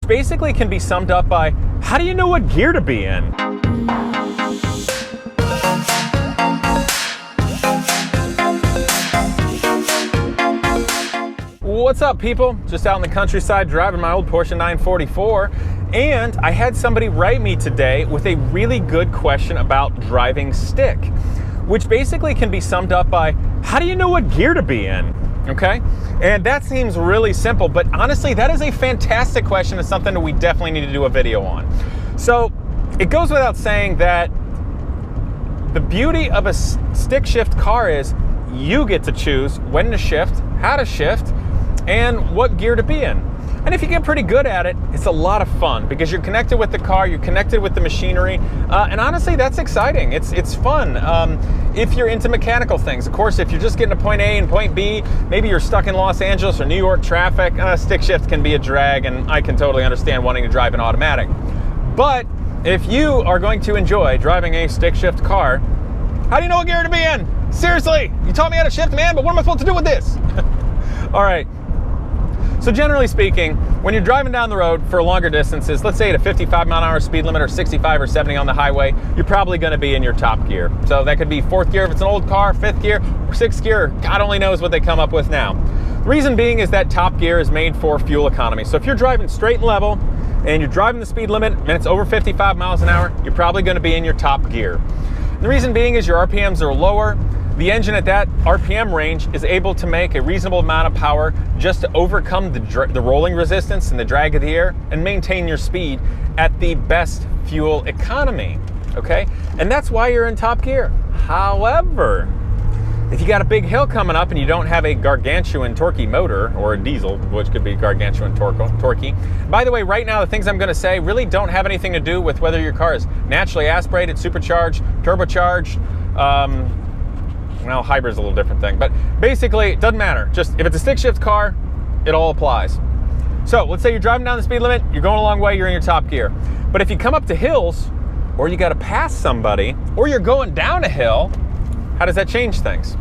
basically can be summed up by, how do you know what gear to be in? What's up, people? Just out in the countryside driving my old Porsche 944, and I had somebody write me today with a really good question about driving stick, which basically can be summed up by, how do you know what gear to be in? Okay? And that seems really simple, but honestly, that is a fantastic question and something that we definitely need to do a video on. So it goes without saying that the beauty of a stick shift car is you get to choose when to shift, how to shift, and what gear to be in. And if you get pretty good at it, it's a lot of fun because you're connected with the car, you're connected with the machinery, and honestly, that's exciting. It's fun if you're into mechanical things. Of course, if you're just getting to point A and point B, maybe you're stuck in Los Angeles or New York traffic, stick shift can be a drag, and I can totally understand wanting to drive an automatic. But if you are going to enjoy driving a stick shift car, how do you know what gear to be in? Seriously, you taught me how to shift, man, but what am I supposed to do with this? All right. So generally speaking, when you're driving down the road for longer distances, let's say at a 55-mile-an-hour speed limit or 65 or 70 on the highway, you're probably going to be in your top gear. So that could be fourth gear if it's an old car, fifth gear, or sixth gear. God only knows what they come up with now. The reason being is that top gear is made for fuel economy. So if you're driving straight and level and you're driving the speed limit and it's over 55 miles an hour, you're probably going to be in your top gear. The reason being is your RPMs are lower. The engine at that RPM range is able to make a reasonable amount of power just to overcome the rolling resistance and the drag of the air and maintain your speed at the best fuel economy, okay? And that's why you're in top gear. However, if you got a big hill coming up and you don't have a gargantuan torquey motor, or a diesel, which could be gargantuan torquey. By the way, right now, the things I'm gonna say really don't have anything to do with whether your car is naturally aspirated, supercharged, turbocharged, well, hybrid's a little different thing, but basically it doesn't matter. Just if it's a stick shift car, it all applies. So let's say you're driving down the speed limit, you're going a long way, you're in your top gear. But if you come up to hills, or you got to pass somebody, or you're going down a hill, how does that change things?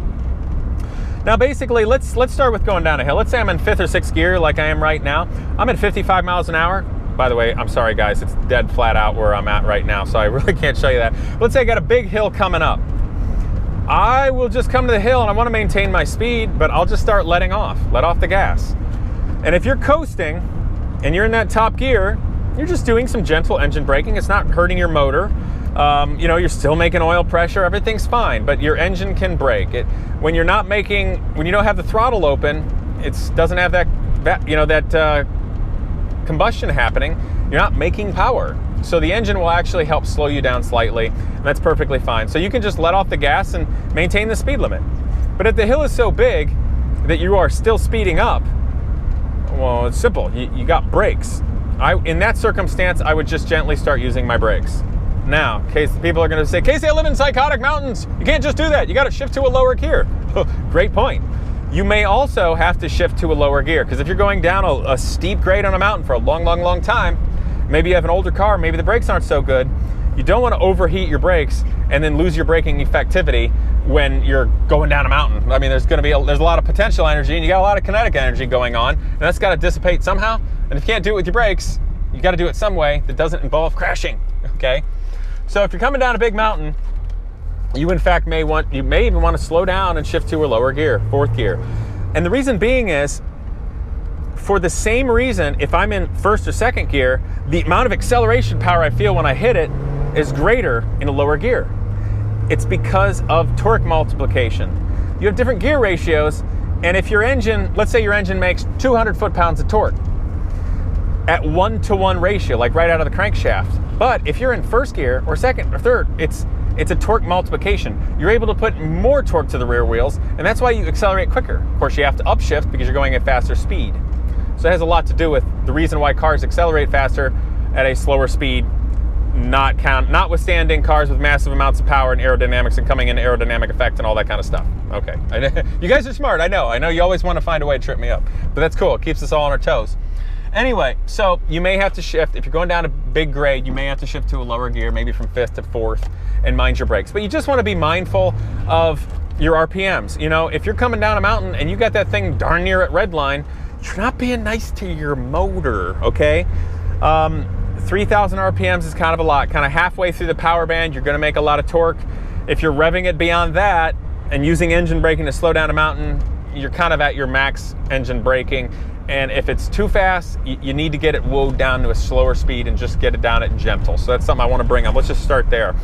Now basically, let's start with going down a hill. Let's say I'm in fifth or sixth gear like I am right now. I'm at 55 miles an hour. By the way, I'm sorry guys, it's dead flat out where I'm at right now, so I really can't show you that. Let's say I got a big hill coming up. I will just come to the hill and I want to maintain my speed, but I'll just start let off the gas. And if you're coasting and you're in that top gear, you're just doing some gentle engine braking. It's not hurting your motor. You're still making oil pressure, everything's fine, but your engine can brake. When you don't have the throttle open, it doesn't have that combustion happening. You're not making power. So the engine will actually help slow you down slightly, and that's perfectly fine. So you can just let off the gas and maintain the speed limit. But if the hill is so big that you are still speeding up, well, it's simple. You got brakes. In that circumstance, I would just gently start using my brakes. Now, people are going to say, Casey, I live in psychotic mountains. You can't just do that. You got to shift to a lower gear. Great point. You may also have to shift to a lower gear, because if you're going down a steep grade on a mountain for a long, long, long time, maybe you have an older car, maybe the brakes aren't so good. You don't want to overheat your brakes and then lose your braking effectivity when you're going down a mountain. I mean, there's a lot of potential energy and you got a lot of kinetic energy going on, and that's got to dissipate somehow. And if you can't do it with your brakes, you got to do it some way that doesn't involve crashing, okay? So if you're coming down a big mountain, you may even want to slow down and shift to a lower gear, fourth gear. And the reason being is, for the same reason, if I'm in first or second gear, the amount of acceleration power I feel when I hit it is greater in a lower gear. It's because of torque multiplication. You have different gear ratios, and if your engine, let's say your engine makes 200 foot-pounds of torque at 1-to-1 ratio, like right out of the crankshaft. But if you're in first gear or second or third, it's a torque multiplication. You're able to put more torque to the rear wheels, and that's why you accelerate quicker. Of course, you have to upshift because you're going at faster speed. So it has a lot to do with the reason why cars accelerate faster at a slower speed, notwithstanding cars with massive amounts of power and aerodynamics and coming into aerodynamic effect and all that kind of stuff. Okay, you guys are smart, I know you always want to find a way to trip me up, but that's cool, it keeps us all on our toes. Anyway, so you may have to shift, if you're going down a big grade, you may have to shift to a lower gear, maybe from fifth to fourth, and mind your brakes. But you just want to be mindful of your RPMs. You know, if you're coming down a mountain and you got that thing darn near at red line, you're not being nice to your motor, okay? 3,000 RPMs is kind of a lot. Kind of halfway through the power band, you're gonna make a lot of torque. If you're revving it beyond that and using engine braking to slow down a mountain, you're kind of at your max engine braking. And if it's too fast, you need to get it woed down to a slower speed and just get it down at gentle. So that's something I want to bring up. Let's just start there.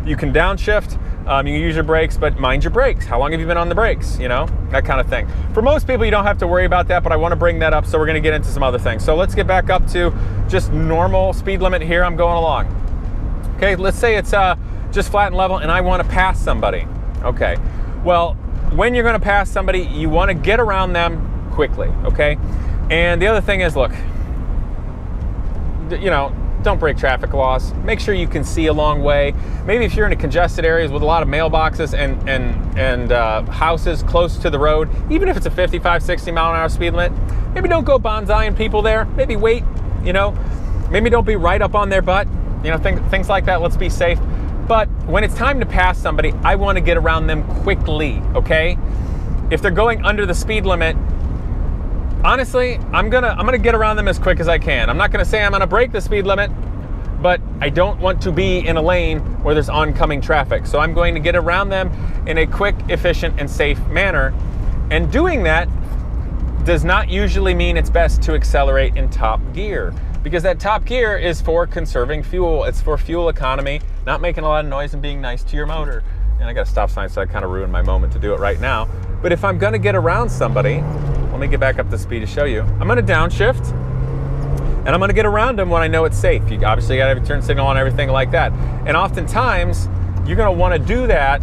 You can downshift, you can use your brakes, but mind your brakes. How long have you been on the brakes? You know, that kind of thing. For most people, you don't have to worry about that, but I want to bring that up, so we're going to get into some other things. So let's get back up to just normal speed limit here. I'm going along. Okay, let's say it's just flat and level, and I want to pass somebody. Okay, well, when you're going to pass somebody, you want to get around them quickly, okay? And the other thing is, look, you know, don't break traffic laws. Make sure you can see a long way. Maybe if you're in a congested areas with a lot of mailboxes and houses close to the road, even if it's a 55, 60 mile an hour speed limit, maybe don't go bonsaiing people there. Maybe wait, you know, maybe don't be right up on their butt, you know, things like that. Let's be safe. But when it's time to pass somebody, I want to get around them quickly, okay? If they're going under the speed limit, honestly, I'm gonna get around them as quick as I can. I'm not gonna say I'm gonna break the speed limit, but I don't want to be in a lane where there's oncoming traffic. So I'm going to get around them in a quick, efficient, and safe manner. And doing that does not usually mean it's best to accelerate in top gear, because that top gear is for conserving fuel. It's for fuel economy, not making a lot of noise and being nice to your motor. And I got a stop sign, so I kind of ruined my moment to do it right now. But if I'm gonna get around somebody, let me get back up to speed to show you. I'm gonna downshift, and I'm gonna get around them when I know it's safe. You obviously gotta have a turn signal on, everything like that. And oftentimes, you're gonna wanna do that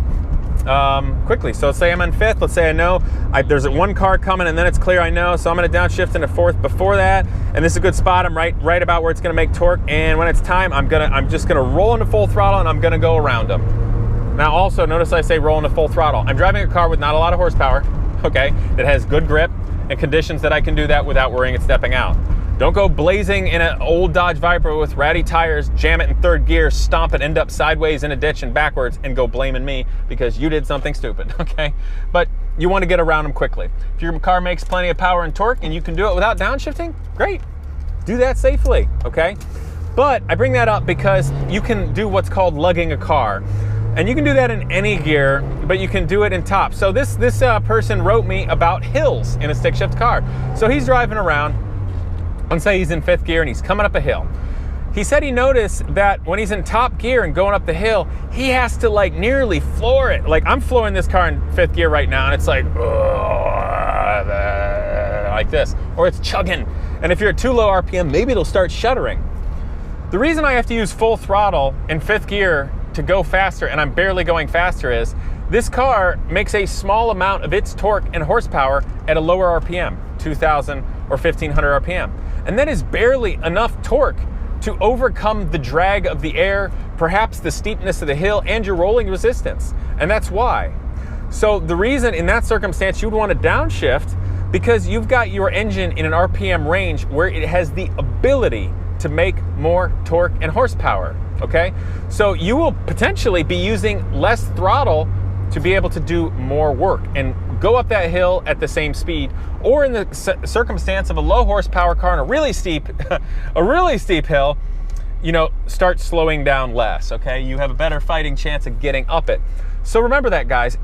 quickly. So let's say I'm in fifth, let's say I know there's one car coming and then it's clear, I know, so I'm gonna downshift into fourth before that, and this is a good spot. I'm right about where it's gonna make torque, and when it's time, I'm just gonna roll into full throttle and I'm gonna go around them. Now also, notice I say roll into full throttle. I'm driving a car with not a lot of horsepower, okay, that has good grip and conditions that I can do that without worrying it's stepping out. Don't go blazing in an old Dodge Viper with ratty tires, jam it in third gear, stomp it, end up sideways in a ditch and backwards, and go blaming me because you did something stupid, okay? But you want to get around them quickly. If your car makes plenty of power and torque and you can do it without downshifting, great. Do that safely, okay? But I bring that up because you can do what's called lugging a car. And you can do that in any gear, but you can do it in top. So this person wrote me about hills in a stick shift car. So he's driving around, let's say he's in fifth gear and he's coming up a hill. He said he noticed that when he's in top gear and going up the hill, he has to like nearly floor it. Like I'm flooring this car in fifth gear right now and it's like this, or it's chugging. And if you're at too low RPM, maybe it'll start shuddering. The reason I have to use full throttle in fifth gear to go faster, and I'm barely going faster, is this car makes a small amount of its torque and horsepower at a lower RPM, 2,000 or 1,500 RPM. And that is barely enough torque to overcome the drag of the air, perhaps the steepness of the hill, and your rolling resistance. And that's why. So the reason in that circumstance you would want to downshift, because you've got your engine in an RPM range where it has the ability to make more torque and horsepower, okay? So you will potentially be using less throttle to be able to do more work and go up that hill at the same speed, or in the circumstance of a low horsepower car on a really steep hill, you know, start slowing down less, okay? You have a better fighting chance of getting up it. So remember that, guys.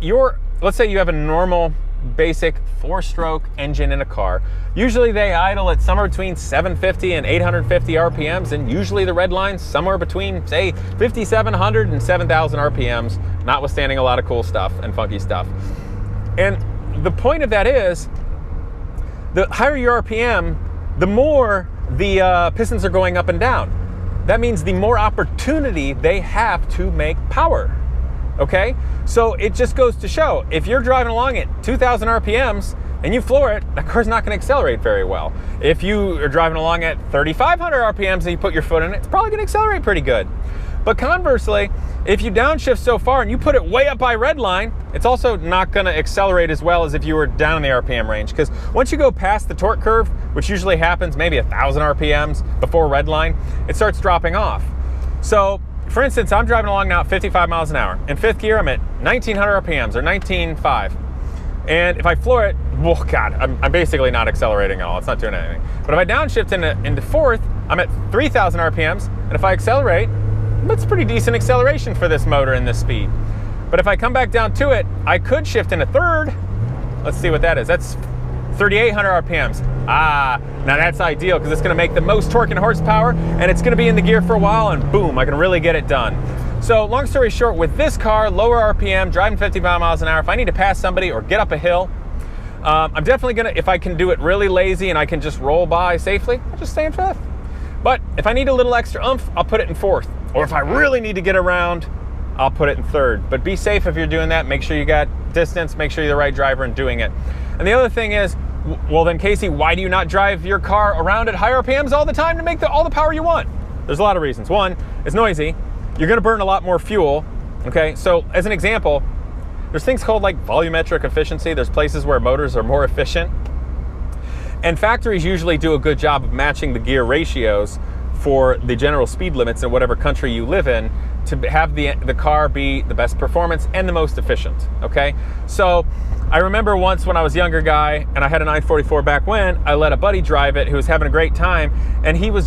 Let's say you have a normal basic 4-stroke engine in a car. Usually they idle at somewhere between 750 and 850 RPMs, and usually the red line's somewhere between, say, 5,700 and 7,000 RPMs, notwithstanding a lot of cool stuff and funky stuff. And the point of that is, the higher your RPM, the more the pistons are going up and down. That means the more opportunity they have to make power. Okay, so it just goes to show, if you're driving along at 2,000 RPMs and you floor it, that car's not going to accelerate very well. If you are driving along at 3,500 RPMs and you put your foot in it, it's probably going to accelerate pretty good. But conversely, if you downshift so far and you put it way up by red line, it's also not going to accelerate as well as if you were down in the RPM range. Because once you go past the torque curve, which usually happens maybe 1,000 RPMs before red line, it starts dropping off. So for instance, I'm driving along now at 55 miles an hour. In fifth gear, I'm at 1,900 RPMs, or 19.5. And if I floor it, oh God, I'm basically not accelerating at all. It's not doing anything. But if I downshift into fourth, I'm at 3,000 RPMs, and if I accelerate, that's pretty decent acceleration for this motor in this speed. But if I come back down to it, I could shift in a third. Let's see what that is. That's 3,800 RPMs. Now that's ideal because it's going to make the most torque and horsepower, and it's going to be in the gear for a while, and boom, I can really get it done. So long story short, with this car, lower RPM, driving 55 miles an hour, if I need to pass somebody or get up a hill, I'm definitely going to, if I can do it really lazy and I can just roll by safely, I'll just stay in fifth. But if I need a little extra oomph, I'll put it in fourth. Or if I really need to get around, I'll put it in third. But be safe if you're doing that. Make sure you got distance, make sure you're the right driver in doing it. And the other thing is, well then Casey, why do you not drive your car around at high RPMs all the time to make all the power you want? There's a lot of reasons. One, it's noisy. You're gonna burn a lot more fuel, okay? So as an example, there's things called like volumetric efficiency. There's places where motors are more efficient. And factories usually do a good job of matching the gear ratios for the general speed limits in whatever country you live in to have the car be the best performance and the most efficient, okay? So I remember once when I was a younger guy and I had a 944 back when, I let a buddy drive it who was having a great time, and he was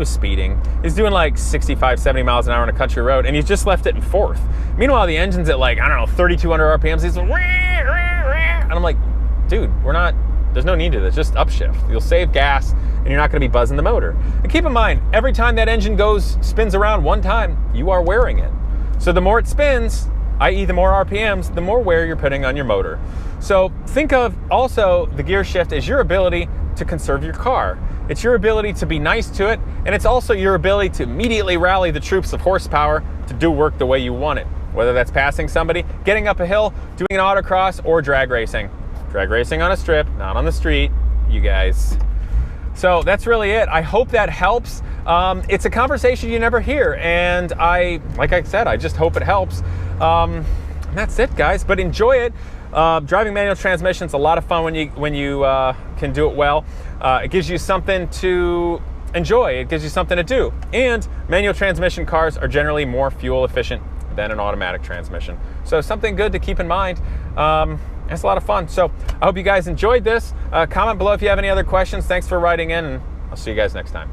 speeding. He's doing like 65, 70 miles an hour on a country road, and he just left it in fourth. Meanwhile, the engine's at like, I don't know, 3,200 RPMs. He's like, and I'm like, dude, there's no need to this, just upshift. You'll save gas and you're not gonna be buzzing the motor. And keep in mind, every time that engine spins around one time, you are wearing it. So the more it spins, i.e. the more RPMs, the more wear you're putting on your motor. So think of also the gear shift as your ability to conserve your car. It's your ability to be nice to it, and it's also your ability to immediately rally the troops of horsepower to do work the way you want it. Whether that's passing somebody, getting up a hill, doing an autocross, or drag racing. Drag racing on a strip, not on the street, you guys. So that's really it. I hope that helps. It's a conversation you never hear, and like I said, I just hope it helps. And that's it, guys, but enjoy it. Driving manual transmission's a lot of fun when you can do it well. It gives you something to enjoy. It gives you something to do. And manual transmission cars are generally more fuel efficient than an automatic transmission. So something good to keep in mind. It's a lot of fun. So I hope you guys enjoyed this. Comment below if you have any other questions. Thanks for writing in, and I'll see you guys next time.